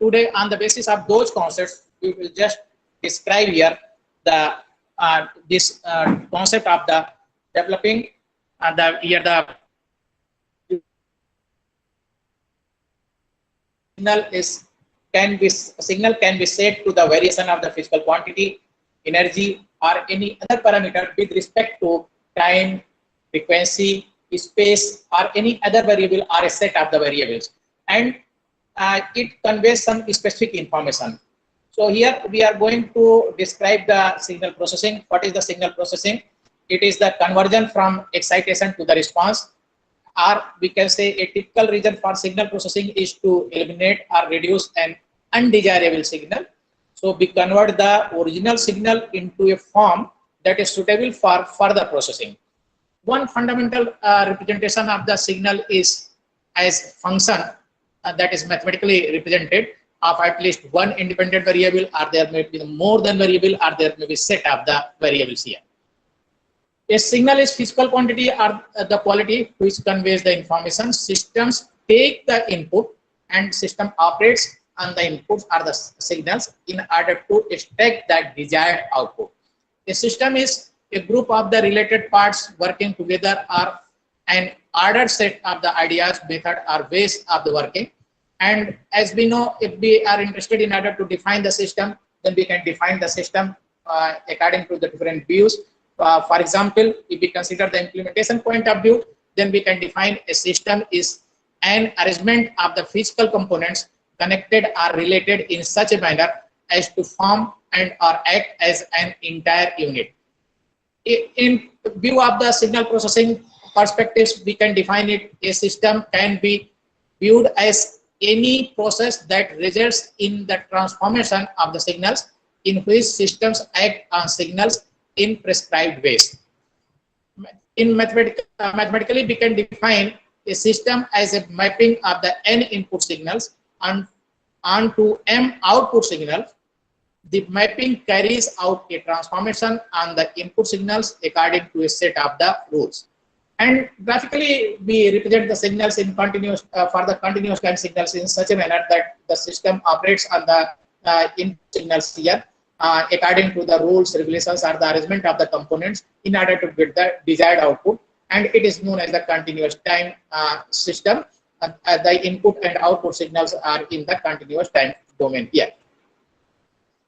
today, on the basis of those concepts, we will just describe here the this concept of the developing the here the signal can be set to the variation of the physical quantity, energy, or any other parameter with respect to time, frequency, space, or any other variable or a set of the variables, and it conveys some specific information. So here we are going to describe the signal processing. What is the signal processing? It is the conversion from excitation to the response, or we can say a typical reason for signal processing is to eliminate or reduce an undesirable signal. So we convert the original signal into a form that is suitable for further processing. One fundamental representation of the signal is as function that is mathematically represented of at least one independent variable, or there may be more than variable, or there may be set of the variables here. A signal is physical quantity or the quality which conveys the information. Systems take the input and system operates on the inputs or the signals in order to extract the desired output. A system is a group of the related parts working together, or an ordered set of the ideas, method, or ways of the working. And as we know, if we are interested in order to define the system, then we can define the system according to the different views. For example, if we consider the implementation point of view, then we can define a system is an arrangement of the physical components connected or related in such a manner as to form and or act as an entire unit. In view of the signal processing perspectives, we can define it. A system can be viewed as any process that results in the transformation of the signals, in which systems act on signals in prescribed ways. In mathematically, we can define a system as a mapping of the n input signals onto m output signals. The mapping carries out a transformation on the input signals according to a set of the rules. And graphically, we represent the signals in continuous for the continuous time signals in such a manner that the system operates on the input signals here according to the rules, regulations, or the arrangement of the components in order to get the desired output. And it is known as the continuous time system. The input and output signals are in the continuous time domain here.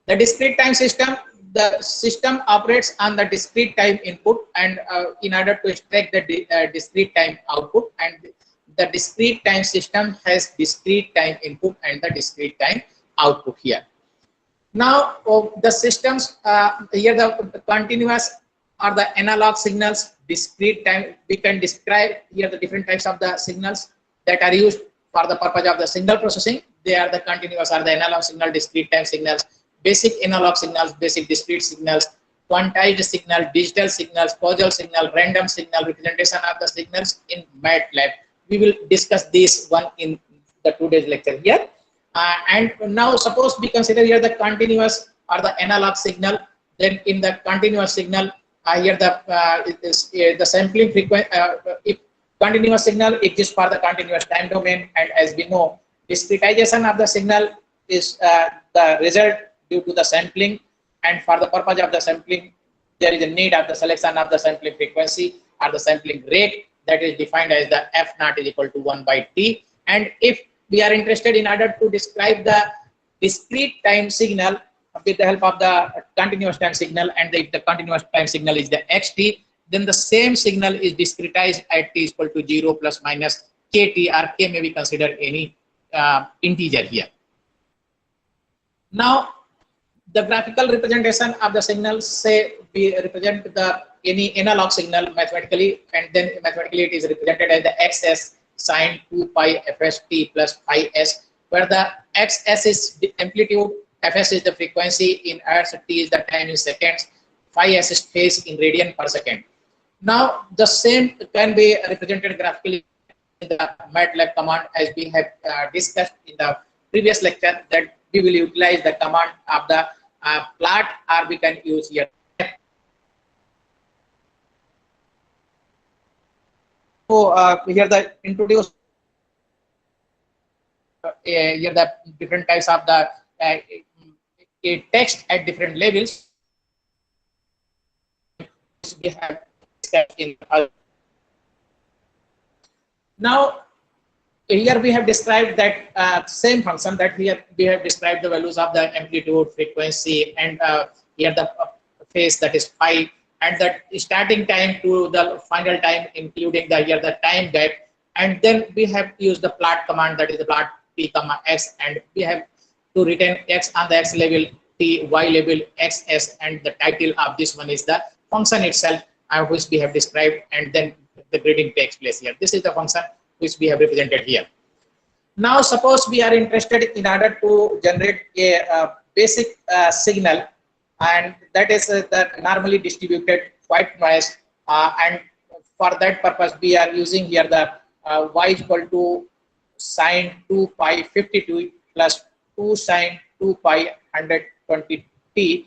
The discrete time system, the system operates on the discrete time input and in order to extract the discrete time output, and the discrete time system has discrete time input and the discrete time output here. Now the systems here, the continuous or the analog signals, discrete time, we can describe here the different types of the signals that are used for the purpose of the signal processing. They are the continuous or the analog signal, discrete time signals, basic analog signals, basic discrete signals, quantized signal, digital signals, causal signal, random signal, representation of the signals in MATLAB. We will discuss this one in the today's lecture here. And now suppose we consider here the continuous or the analog signal. Then in the continuous signal, here the sampling frequency, if continuous signal exists for the continuous time domain, and as we know, discretization of the signal is the result due to the sampling, and for the purpose of the sampling, there is a need of the selection of the sampling frequency or the sampling rate that is defined as the f naught is equal to 1 by t. And if we are interested in order to describe the discrete time signal with the help of the continuous time signal, and if the continuous time signal is the xt, then the same signal is discretized at t is equal to 0 plus minus kt, or k may be considered any integer here. Now, the graphical representation of the signals, say we represent the any analog signal mathematically, and then mathematically it is represented as the xs sine 2 pi fs t plus phi s, where the xs is the amplitude, fs is the frequency in hertz, t is the time in seconds, phi s is phase in radian per second. Now the same can be represented graphically in the MATLAB command, as we have discussed in the previous lecture, that we will utilize the command of the plot, or we can use here. So here the introduce here the different types of the text at different levels we have discussed in other. Now here we have described that same function that here we have described the values of the amplitude, frequency, and here the phase, that is phi, and that starting time to the final time, including the here the time gap, and then we have used the plot command, that is the plot t comma x, and we have to return x on the x level, t y level xs, and the title of this one is the function itself, which we have described, and then the grading takes place here. This is the function which we have represented here. Now suppose we are interested in order to generate a basic signal, and that is the normally distributed white noise, and for that purpose we are using here the y is equal to sine 2 pi 52 plus 2 sine 2 pi 120t,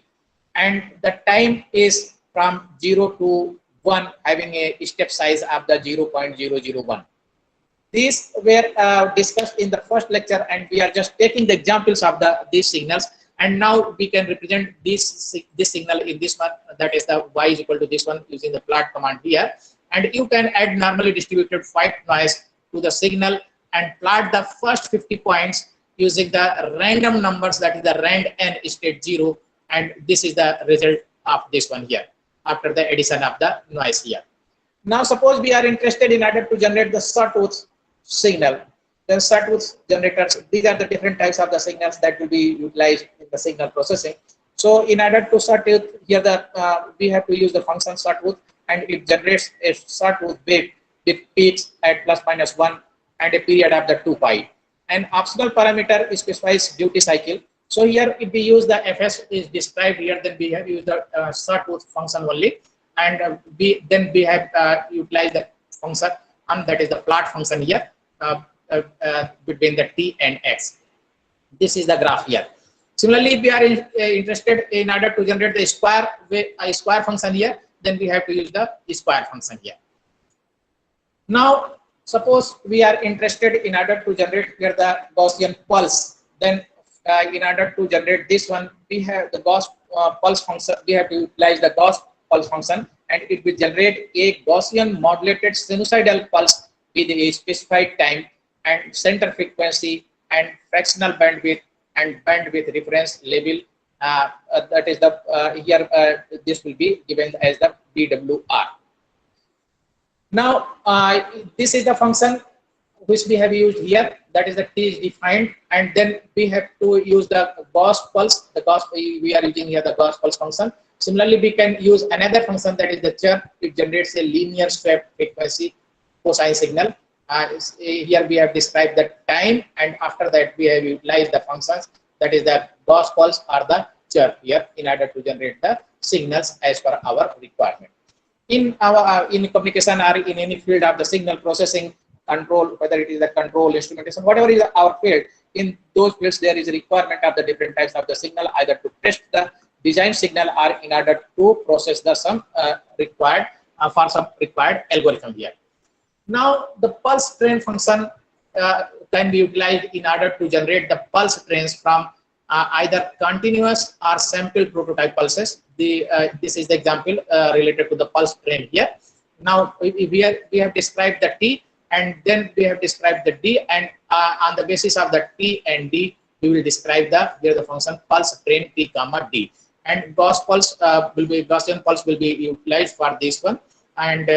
and the time is from 0 to 1, having a step size of the 0.001. These were discussed in the first lecture, and we are just taking the examples of these signals, and now we can represent this signal in this one, that is the y is equal to this one, using the plot command here, and you can add normally distributed white noise to the signal and plot the first 50 points using the random numbers, that is the rand n state 0, and this is the result of this one here after the addition of the noise here. Now suppose we are interested in order to generate the sawtooth signal, then sawtooth generators, these are the different types of the signals that will be utilized in the signal processing. So in order to sawtooth, here we have to use the function sawtooth, and it generates a sawtooth wave with peaks at plus minus 1 and a period of the 2 pi. An optional parameter specifies duty cycle. So here if we use the fs is described here, then we have used the sawtooth function only, and then we have utilized the function, and that is the plot function here between the t and x. This is the graph here. Similarly, if we are interested in order to generate the square function here, then we have to use the square function here. Now suppose we are interested in order to generate here the Gaussian pulse, then in order to generate this one, we have the Gauss pulse function, we have to utilize the Gauss pulse function, and it will generate a Gaussian modulated sinusoidal pulse with a specified time and center frequency and fractional bandwidth and bandwidth reference level. That is the here this will be given as the BWR. Now this is the function which we have used here, that is the t is defined, and then we have to use the Gauss pulse. The Gauss, we are using here the Gauss pulse function. Similarly, we can use another function, that is the chirp. It generates a linear swept frequency cosine signal. Here we have described the time, and after that we have utilized the functions, that is the Gauss pulse or the chirp here, in order to generate the signals as per our requirement. In our in communication or in any field of the signal processing, control, whether it is the control, instrumentation, whatever is our field, in those fields there is a requirement of the different types of the signal, either to test the design signal or in order to process the some required for some required algorithm here. Now the pulse train function can be utilized in order to generate the pulse trains from either continuous or sample prototype pulses. This is the example related to the pulse train here. Now we have described the t, and then we have described the d, and on the basis of the t and d, we will describe the function pulse train t comma d, and Gaussian pulse will be utilized for this one, and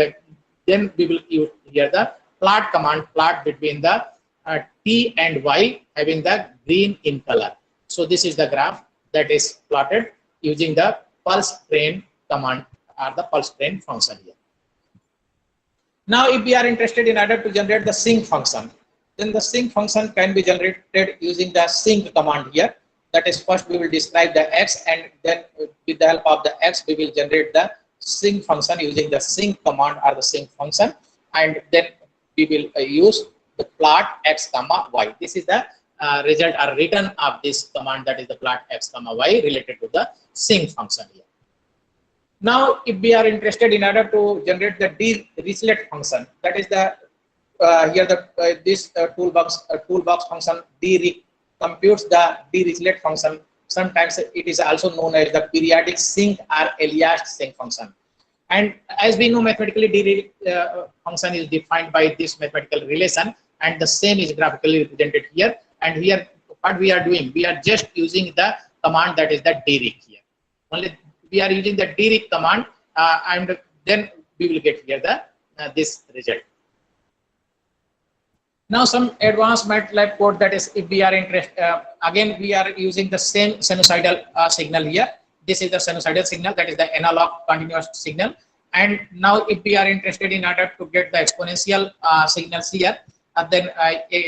then we will use here the plot command, plot between the t and y, having the green in color. So this is the graph that is plotted using the pulse train command or the pulse train function here. Now if we are interested in order to generate the sync function, then the sync function can be generated using the sync command here. That is, first we will describe the x, and then with the help of the x we will generate the sync function using the sync command or the sync function, and then we will use the plot x comma y. This is the result or return of this command, that is the plot x comma y related to the sync function here. Now if we are interested in order to generate the Dirichlet function, that is the here the this toolbox function computes the deregulet function. Sometimes it is also known as the periodic sink or aliased sink function. And as we know, mathematically deregulet function is defined by this mathematical relation, and the same is graphically represented here. And here, what we are doing, we are just using the command that is the dereg here. Only we are using the dereg command, and then we will get here the this result. Now some advanced MATLAB code, that is, if we are interested, again we are using the same sinusoidal signal here. This is the sinusoidal signal, that is the analog continuous signal. And now if we are interested in order to get the exponential signals here, then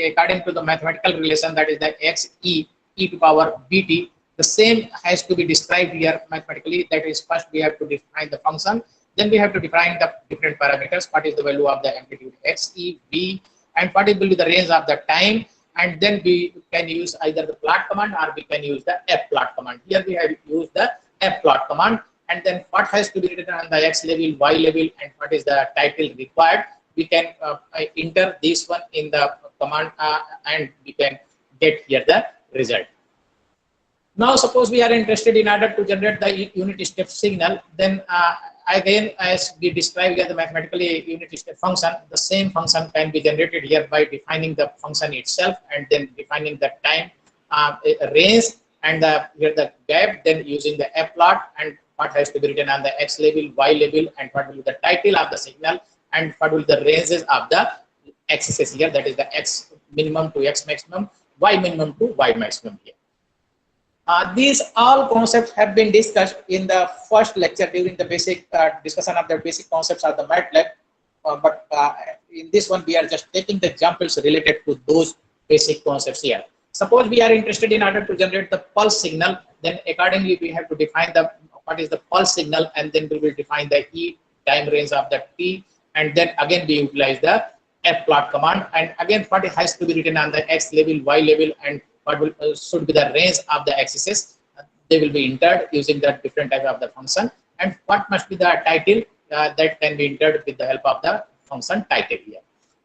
according to the mathematical relation, that is the x e to power bt, the same has to be described here mathematically. That is, first we have to define the function, then we have to define the different parameters. What is the value of the amplitude x, e, v, and what will be the range of the time, and then we can use either the plot command or we can use the fplot command. Here we have used the fplot command, and then what has to be written on the x level, y level, and what is the title required. We can enter this one in the command, and we can get here the result. Now suppose we are interested in order to generate the unit step signal, then again, as we described here the mathematically unit step function, the same function can be generated here by defining the function itself and then defining the time range and here the gap, then using the fplot and what has to be written on the x level, y level, and what will be the title of the signal and what will be the ranges of the axes here, that is the x minimum to x maximum, y minimum to y maximum here. These all concepts have been discussed in the first lecture during the basic discussion of the basic concepts of the MATLAB, but in this one we are just taking the examples related to those basic concepts here. Suppose we are interested in order to generate the pulse signal, then accordingly we have to define the what is the pulse signal, and then we will define the e time range of the t, and then again we utilize the fplot command, and again what has to be written on the x level, y level, and what will should be the range of the axes. They will be entered using the different type of the function, and what must be the title that can be entered with the help of the function title here.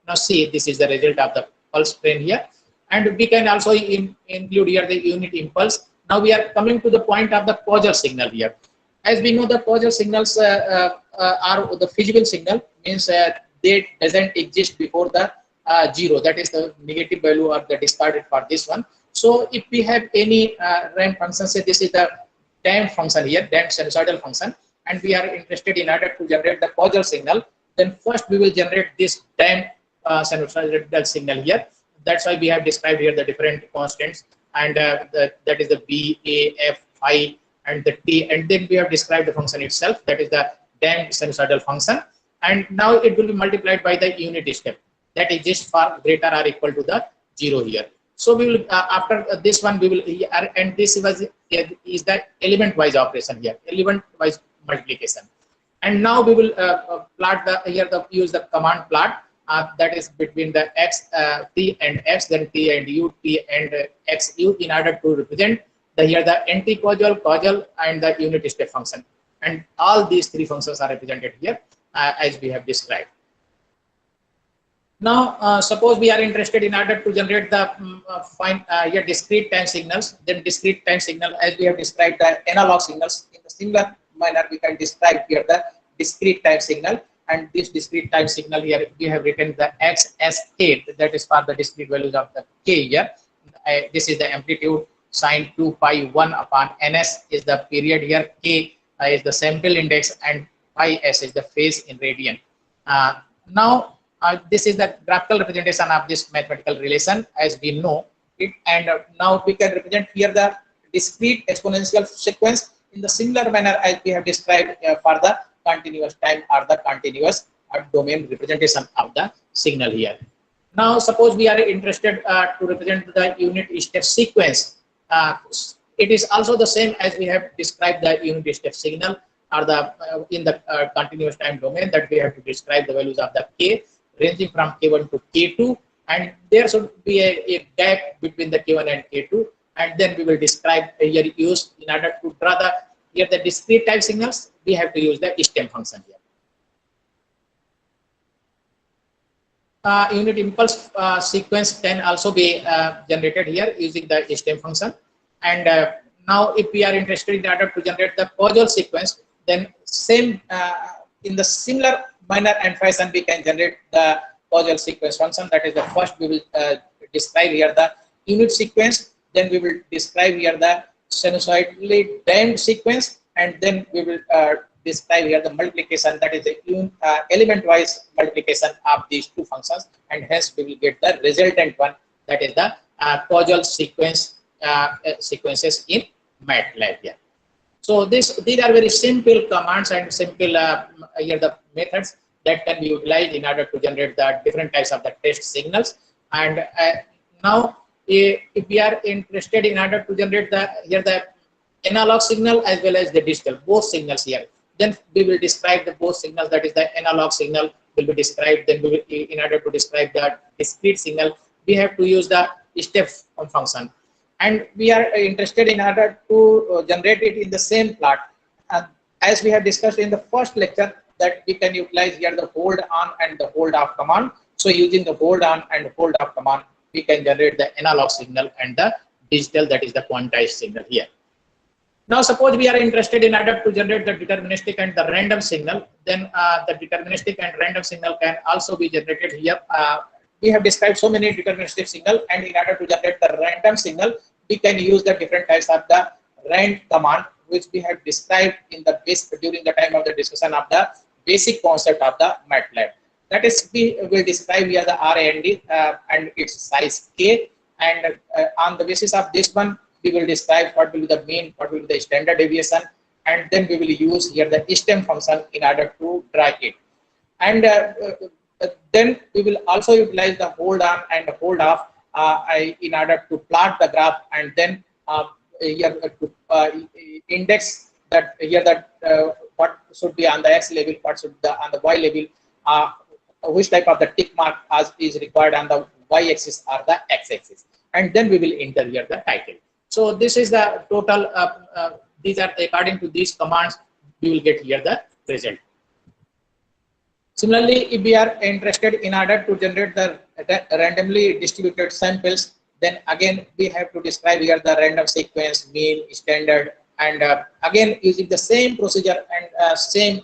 Now see, this is the result of the pulse train here, and we can also include here the unit impulse. Now we are coming to the point of the causal signal here. As we know, the causal signals are the physical signal, means they doesn't exist before the 0, that is the negative value or the discarded for this one. So if we have any ramp function, say this is the damp function here, damp sinusoidal function, and we are interested in order to generate the causal signal, then first we will generate this damp sinusoidal signal here. That's why we have described here the different constants, and that is the b, a, f, phi, and the t, and then we have described the function itself, that is the damp sinusoidal function, and now it will be multiplied by the unit step that exists for greater or equal to the 0 here. So we will after this one we will, and this is the element wise operation here, element wise multiplication, and now we will plot the here use the command plot that is between the x t and x, then t and u, t and x u, in order to represent the here the anti-causal, causal, and the unit step function, and all these three functions are represented here as we have described. Now, suppose we are interested in order to generate the find here discrete time signals. Then discrete time signal, as we have described the analog signals, in the similar manner we can describe here the discrete time signal. And this discrete time signal here we have written the x as k, that is for the discrete values of the k here. This is the amplitude, sine 2 pi 1 upon ns is the period here, k is the sample index, and pi s is the phase in radian. Now this is the graphical representation of this mathematical relation as we know it, and now we can represent here the discrete exponential sequence in the similar manner as we have described for the continuous time or the continuous domain representation of the signal here. Now suppose we are interested to represent the unit step sequence. It is also the same as we have described the unit step signal or the in the continuous time domain, that we have to describe the values of the k ranging from k1 to k2, and there should be a gap between the k1 and k2, and then we will describe here use in order to draw the here the discrete time signals, we have to use the stem function here. unit impulse sequence can also be generated here using the stem function. And now if we are interested in order to generate the causal sequence, then same in the similar manner and fashion we can generate the causal sequence function. That is the first we will describe here the unit sequence, then we will describe here the sinusoidally damped sequence, and then we will describe here the multiplication, that is the element wise multiplication of these two functions, and hence we will get the resultant one, that is the causal sequence sequences in MATLAB here. So these are very simple commands and simple here the methods that can be utilized in order to generate the different types of the test signals. And now if we are interested in order to generate the analog signal as well as the digital, both signals here, then we will describe the both signals, that is the analog signal will be described. Then we will, in order to describe the discrete signal, we have to use the step function, and we are interested in order to generate it in the same plot. As we have discussed in the first lecture, that we can utilize here the hold on and the hold off command. So using the hold on and hold off command, we can generate the analog signal and the digital, that is the quantized signal here. Now suppose we are interested in order to generate the deterministic and the random signal, then the deterministic and random signal can also be generated here. We have described so many deterministic signal, and in order to generate the random signal, we can use the different types of the rand command, which we have described in the during the time of the discussion of the basic concept of the MATLAB. That is, we will describe here the RAND and its size k, and on the basis of this one, we will describe what will be the mean, what will be the standard deviation, and then we will use here the stem function in order to drag it. And then we will also utilize the hold on and hold off in order to plot the graph, and then here to index that here that what should be on the x level, what should be on the y level, which type of the tick mark as is required on the y-axis or the x-axis, and then we will enter here the title. So this is the total. These are according to these commands, we will get here the result. Similarly, if we are interested in order to generate the randomly distributed samples, then again we have to describe here the random sequence, mean, standard, and again using the same procedure and same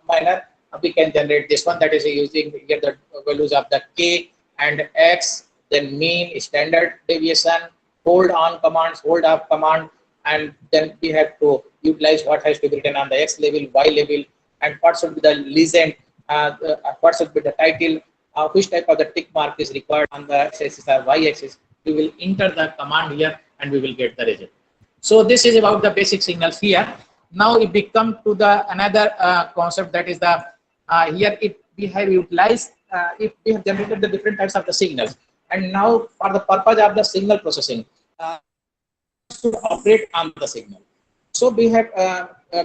manner, we can generate this one, that is using here the values of the k and x, then mean, standard deviation, hold on commands, hold off command, and then we have to utilize what has to be written on the x level, y level, and what should be the legend, what should be the title, which type of the tick mark is required on the x-axis or y-axis. We will enter the command here and we will get the result. So this is about the basic signals here. Now if we come to the another concept, that is the here if we have utilized, if we have generated the different types of the signals, and now for the purpose of the signal processing, to operate on the signal. So we have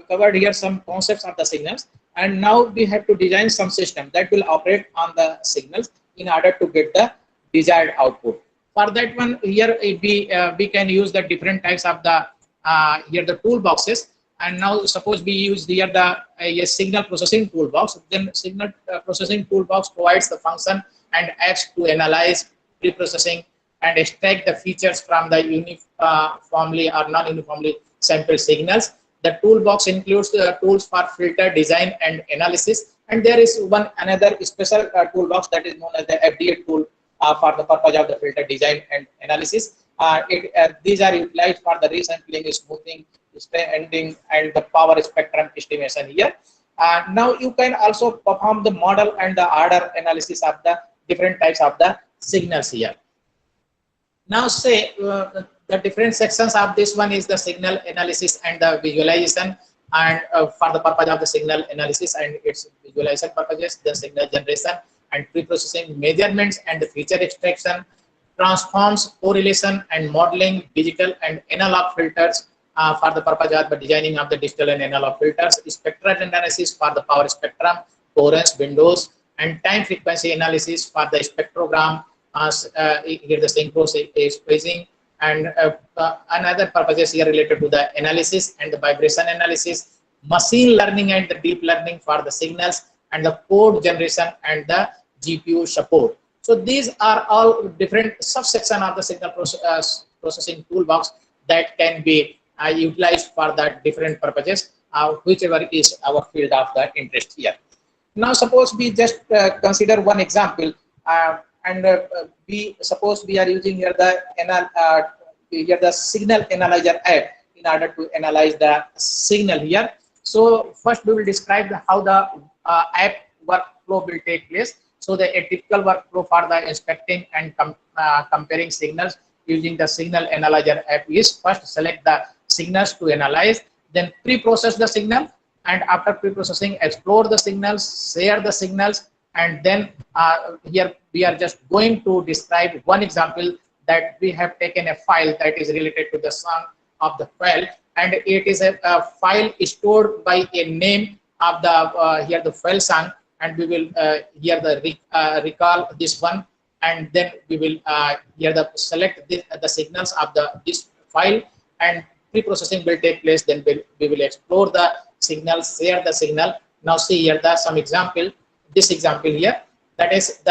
covered here some concepts of the signals, and now we have to design some system that will operate on the signals in order to get the desired output. For that one, here we can use the different types of the here the toolboxes. And now suppose we use here the signal processing toolbox. Then signal processing toolbox provides the function and acts to analyze, pre-processing, and extract the features from the uniformly or non-uniformly sampled signals. The toolbox includes the tools for filter design and analysis, and there is another special toolbox that is known as the FDA tool for the purpose of the filter design and analysis. These are utilized for the resampling, smoothing, ending, and the power spectrum estimation here. Now you can also perform the model and the order analysis of the different types of the signals here. Now say the different sections of this one is the signal analysis and the visualization, and for the purpose of the signal analysis and its visualization purposes, the signal generation and pre-processing, measurements and the feature extraction, transforms, correlation and modeling, digital and analog filters for the purpose of the designing of the digital and analog filters, spectral analysis for the power spectrum, coherence windows, and time frequency analysis for the spectrogram, here the synchro spacing, and another purposes here related to the analysis and the vibration analysis, machine learning and the deep learning for the signals, and the code generation and the GPU support. So these are all different subsection of the signal processing toolbox that can be utilized for the different purposes, whichever is our field of the interest here. Now suppose we just consider one example, and we suppose we are using here the signal analyzer app in order to analyze the signal here. So first we will describe how the app workflow will take place. So a typical workflow for the inspecting and comparing signals using the signal analyzer app is first select the signals to analyze, then pre-process the signal, and after pre-processing explore the signals, share the signals, and then here we are just going to describe one example that we have taken a file that is related to the sum of the file, and it is a file stored by a name of the here the file sum, and we will here the recall this one, and then we will here the select the signals of this file, and pre-processing will take place. Then we will explore the signal, share the signal. Now see here some example. This example here, that is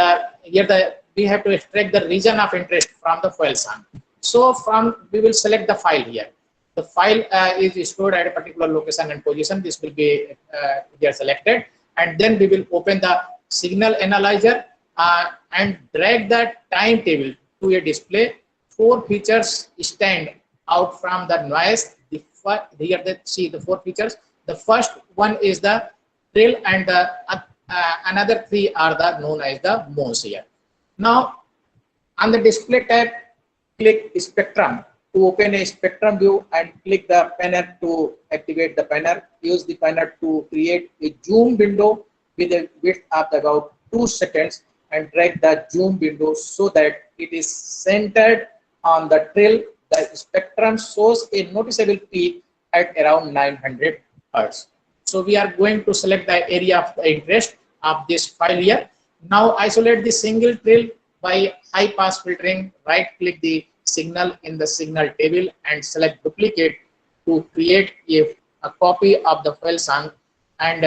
we have to extract the region of interest from the file sum. So we will select the file here. The file is stored at a particular location and position. This will be here selected, and then we will open the signal analyzer and drag the timetable to a display. 4 features stand out from the noise. See the 4 features. The first one is the trill, and the another 3 are known as the modes here. Now on the display tab, click spectrum to open a spectrum view, and click the panel to activate the panel. Use the panel to create a zoom window with a width of about 2 seconds, and drag the zoom window so that it is centered on the trill. The spectrum shows a noticeable peak at around 900 Hz. So we are going to select the area of the interest of this file here. Now isolate the single trill by high pass filtering. Right click the signal in the signal table and select duplicate to create a copy of the file sum, and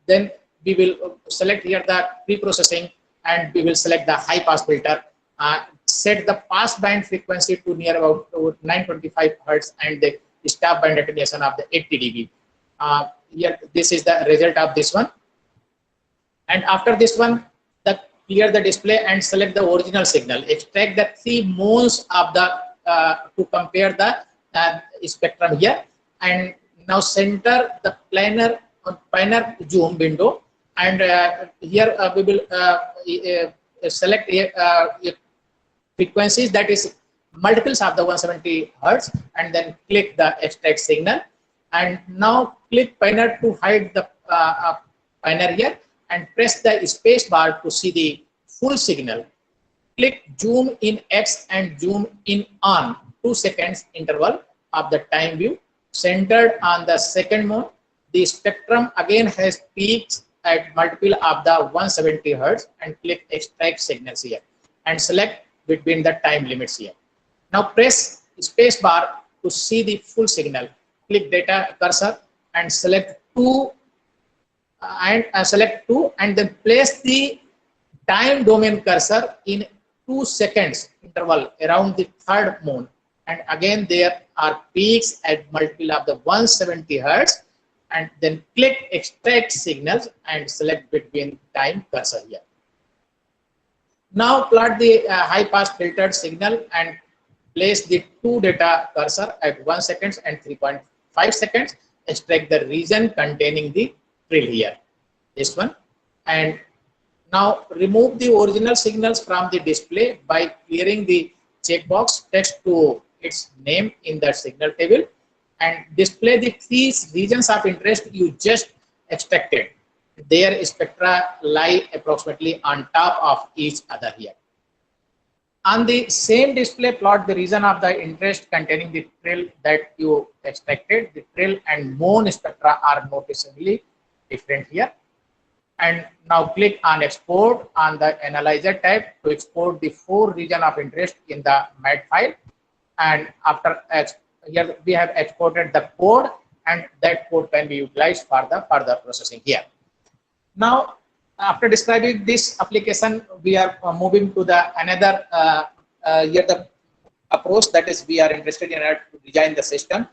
then we will select here the pre-processing, and we will select the high pass filter. Set the pass band frequency to near about 925 Hz and the stop band attenuation of the 80 dB. Here this is the result of this one, and after this one, clear the display and select the original signal. Extract the 3 modes of the to compare the spectrum here, and now center the planar zoom window, and here we will select frequencies that is multiples of the 170 Hz, and then click the extract signal, and now click panel to hide the panel here, and press the space bar to see the full signal. Click zoom in X and zoom in on 2 seconds interval of the time view centered on the second mode. The spectrum again has peaks at multiple of the 170 Hz, and click extract signals here and select between the time limits here. Now press space bar to see the full signal. Click data cursor and select 2 and then place the time domain cursor in 2 seconds interval around the third mode, and again there are peaks at multiple of the 170 Hz, and then click extract signals and select between time cursor here. Now plot the high pass filtered signal and place the 2 data cursor at 1 second and 3.5 seconds. Extract the region containing the trill here, this one, and now remove the original signals from the display by clearing the checkbox text to its name in the signal table, and display the 3 regions of interest you just extracted. Their spectra lie approximately on top of each other here. On the same display, plot the region of the interest containing the trill that you extracted. The trill and moon spectra are noticeably different here. And now click on export on the analyzer tab to export the 4 region of interest in the MAT file. And after here we have exported the code, and that code can be utilized for the further processing here. Now After describing this application, we are moving to the another here the approach, that is we are interested in to design the system.